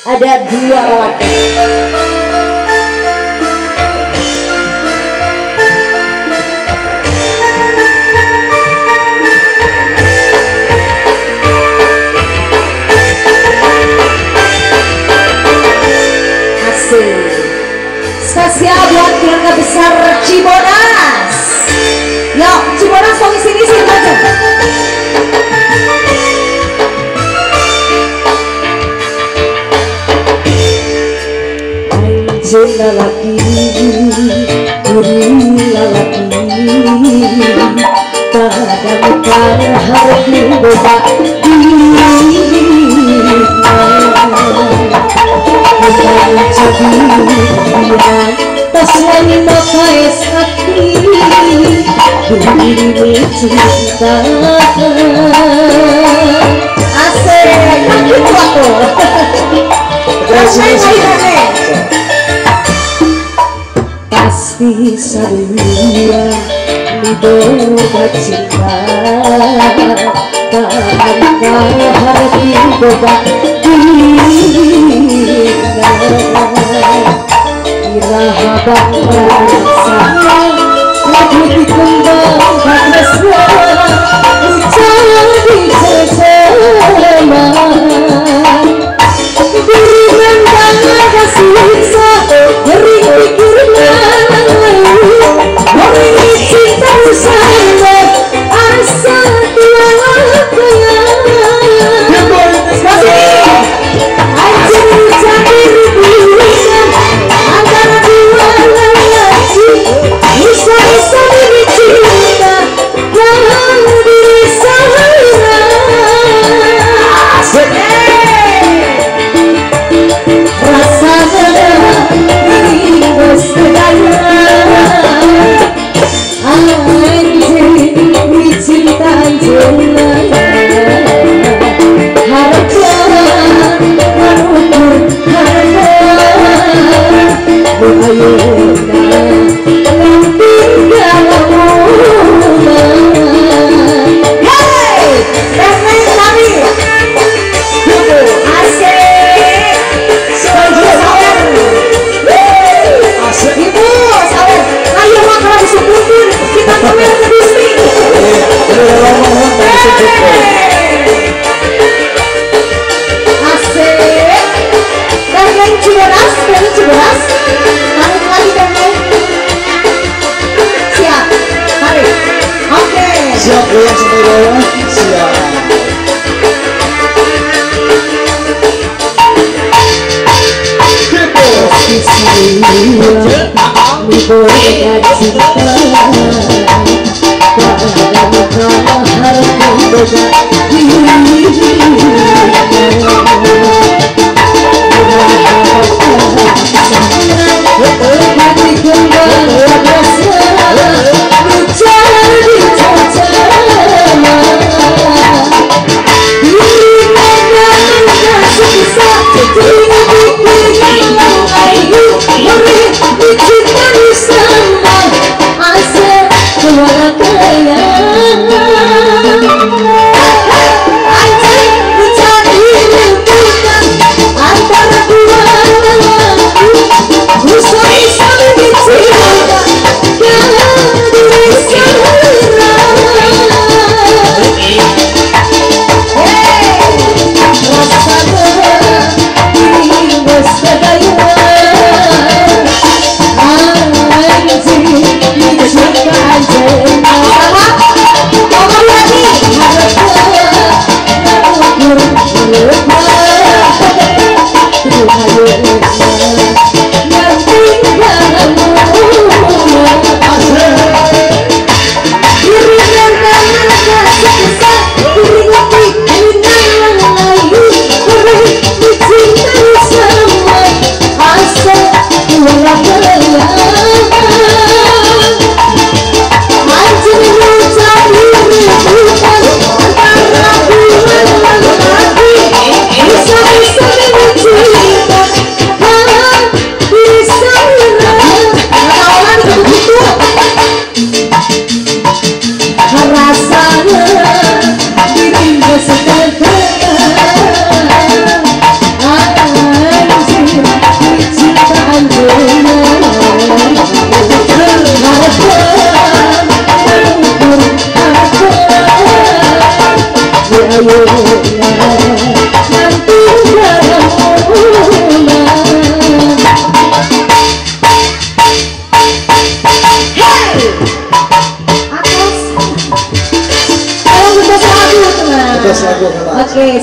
Ada dua lelaki. Spesial buat keluarga besar Cibodas. Yuk Cibodas tolong sini sini aja. Anjing lalaki, gurih lalaki, padam harti boba pas lagi makaes hati diri cinta asik gitu aku pasti sadua diboga cinta tanpa hati boga Irahabang merasa lagu dikembang mesra jadi sesama diri mendadak siksa beri pikirnya beri cinta bersama asa tiada Atas. Kalau kita lagu teman. Kita lagu. Oke.